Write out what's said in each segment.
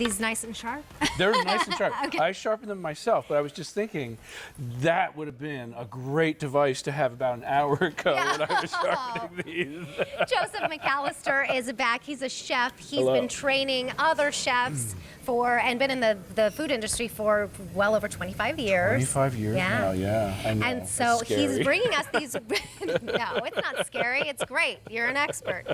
these nice and sharp? They're nice and sharp. Okay. I sharpened them myself, but I was just thinking that would have been a great device to have about an hour ago when I was sharpening these. Joseph McAllister is back. He's a chef. He's Hello. been training other chefs and been in the food industry for well over 25 years. 25 years now, yeah. I know. And so It's scary. he's bringing us these. No, it's not scary. It's great. You're an expert.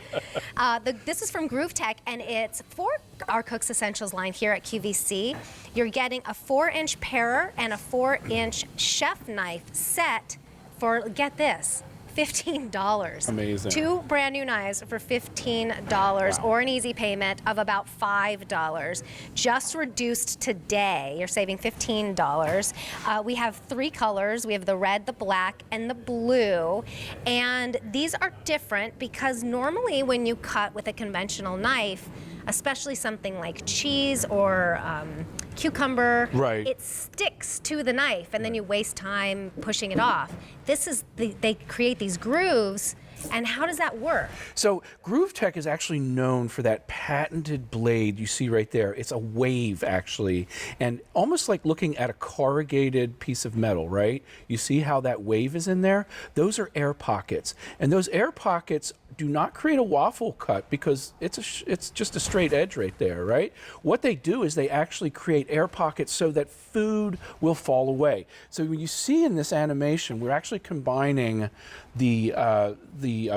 This is from Groovetech, and it's for our Cook's Essentials line here at QVC. You're getting a 4-inch parer and a 4-inch chef knife set for, get this, $15. Amazing. 2 brand new knives for $15, or an easy payment of about $5. Just reduced today. You're saving $15. We have 3 colors. We have the red, the black, and the blue. And these are different because normally when you cut with a conventional knife, especially something like cheese or cucumber, right, it sticks to the knife and then you waste time pushing it off. This is, they create these grooves. And how does that work? So Groovetech is actually known for that patented blade you see right there. It's a wave, actually, and almost like looking at a corrugated piece of metal, right? You see how that wave is in there? Those are air pockets, and those air pockets do not create a waffle cut because it's just a straight edge right there, right? What they do is they actually create air pockets so that food will fall away. So when you see in this animation, we're actually combining the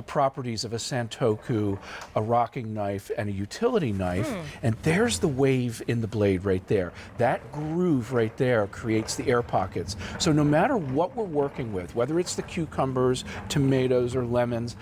properties of a santoku, a rocking knife, and a utility knife, and there's the wave in the blade right there. That groove right there creates the air pockets. So no matter what we're working with, whether it's the cucumbers, tomatoes, or lemons,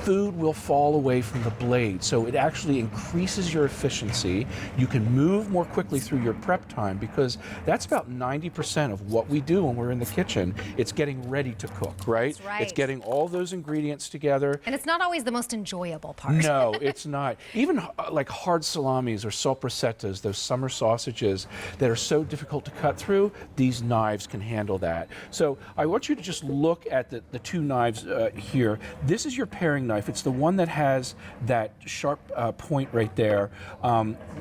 food will fall away from the blade. So it actually increases your efficiency. You can move more quickly through your prep time because that's about 90% of what we do when we're in the kitchen. It's getting ready to cook, right? That's right. It's getting all those ingredients together. And it's not always the most enjoyable part. No, it's not. Even like hard salamis or soppressattas, those summer sausages that are so difficult to cut through, these knives can handle that. So I want you to just look at the 2 knives here. This is your paring knife. It's the one that has that sharp point right there,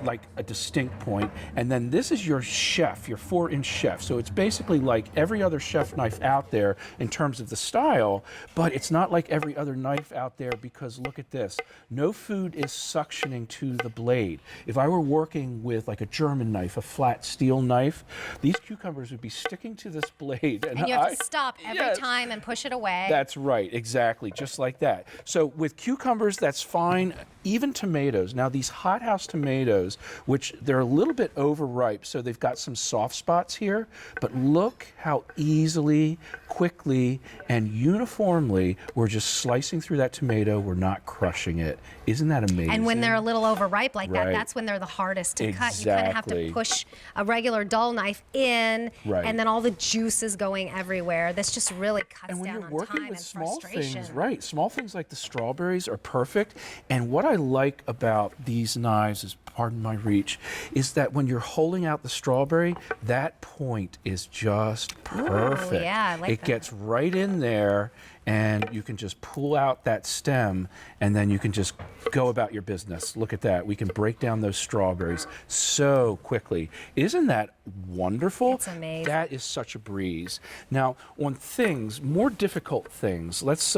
like a distinct point. And then this is your chef, your 4-inch chef. So it's basically like every other chef knife out there in terms of the style, but it's not like every other knife out there because look at this. No food is suctioning to the blade. If I were working with like a German knife, a flat steel knife, these cucumbers would be sticking to this blade. And you have to stop every time and push it away. That's right, exactly, just like that. So with cucumbers, that's fine. Even tomatoes. Now these hothouse tomatoes, which they're a little bit overripe, so they've got some soft spots here, but look how easily, quickly, and uniformly we're just slicing through that tomato. We're not crushing it. Isn't that amazing? And when they're a little overripe like that, Right. that's when they're the hardest to cut. You Exactly. kind of have to push a regular dull knife in, Right. and then all the juice is going everywhere. This just really cuts And when down you're on working time with and small frustration. things, right, small things like the strawberries are perfect. And what I like about these knives is, pardon my reach, is that when you're holding out the strawberry, that point is just perfect. Ooh, yeah, I like it that. gets right in there, and you can just pull out that stem, and then you can just go about your business. Look at that. We can break down those strawberries so quickly. Isn't that wonderful? It's amazing. That is such a breeze. Now, on things, more difficult things, let's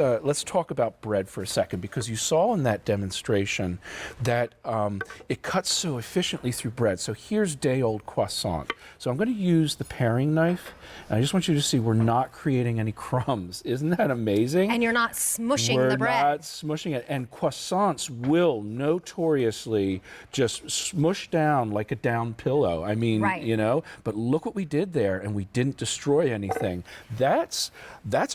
talk about bread for a second, because you saw in that demonstration that it cuts so efficiently through bread. So here's day-old croissant. So I'm going to use the paring knife, and I just want you to see we're not creating any crumbs. Isn't that amazing? And you're not smushing We're the bread. not smushing it. And croissants will notoriously just smush down like a down pillow. I mean, Right. you know, but look what we did there, and we didn't destroy anything. That's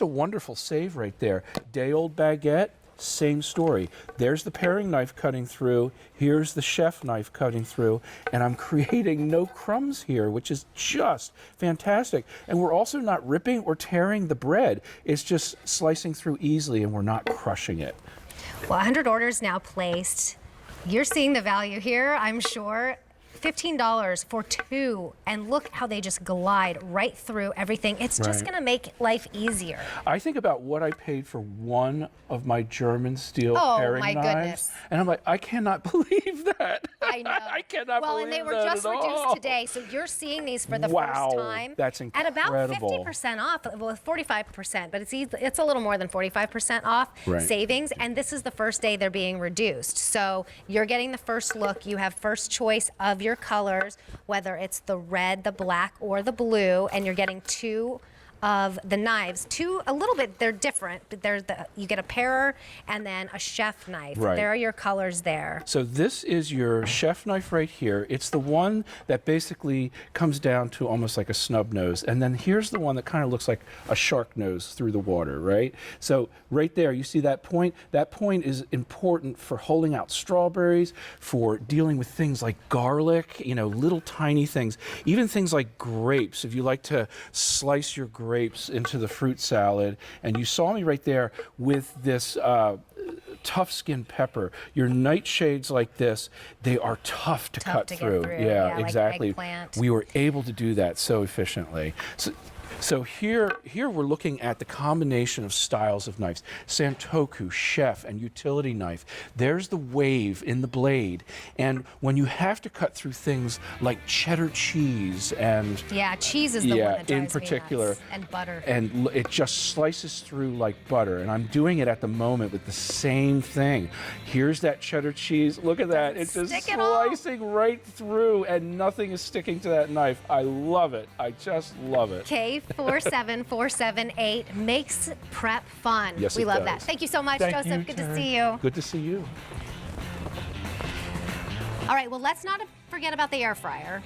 a wonderful save right there. Day-old baguette, same story. There's the paring knife cutting through. Here's the chef knife cutting through. And I'm creating no crumbs here, which is just fantastic. And we're also not ripping or tearing the bread. It's just slicing through easily, and we're not crushing it. Well, 100 orders now placed. You're seeing the value here, I'm sure. $15 for 2, and look how they just glide right through everything. It's just Right. going to make life easier. I think about what I paid for one of my German steel Oh, paring my knives, goodness. and I'm like, I cannot believe that. I know. I cannot well, believe and they were that just at reduced all. today, so you're seeing these for the Wow, first time. that's At about incredible. 50% off, well, 45%, but it's a little more than 45% off Right. savings, and this is the first day they're being reduced. So you're getting the first look. You have first choice of your colors, whether it's the red, the black, or the blue, and you're getting 2 of the knives. A little bit, they're different, but you get a parer and then a chef knife. Right. There are your colors there. So this is your chef knife right here. It's the one that basically comes down to almost like a snub nose. And then here's the one that kind of looks like a shark nose through the water, right? So right there, you see that point? That point is important for holding out strawberries, for dealing with things like garlic, little tiny things. Even things like grapes. If you like to slice your grapes into the fruit salad, and you saw me right there with this tough skin pepper. Your nightshades like this, they are tough to cut to get through. through. Yeah, Yeah, like exactly. eggplant. We were able to do that so efficiently. So here we're looking at the combination of styles of knives: Santoku, chef, and utility knife. There's the wave in the blade, and when you have to cut through things like cheddar cheese and Yeah, cheese is the one that drives in me particular, nuts. And butter. and it just slices through like butter. And I'm doing it at the moment with the same thing. Here's that cheddar cheese. Look at that. It's just stick at all. slicing right through, and nothing is sticking to that knife. I love it. I just love it. K47478 makes prep fun. Yes, we it love does. that. Thank you so much, Thank Joseph. you, Good to Terry. see you. Good to see you. All right, well, let's not forget about the air fryer.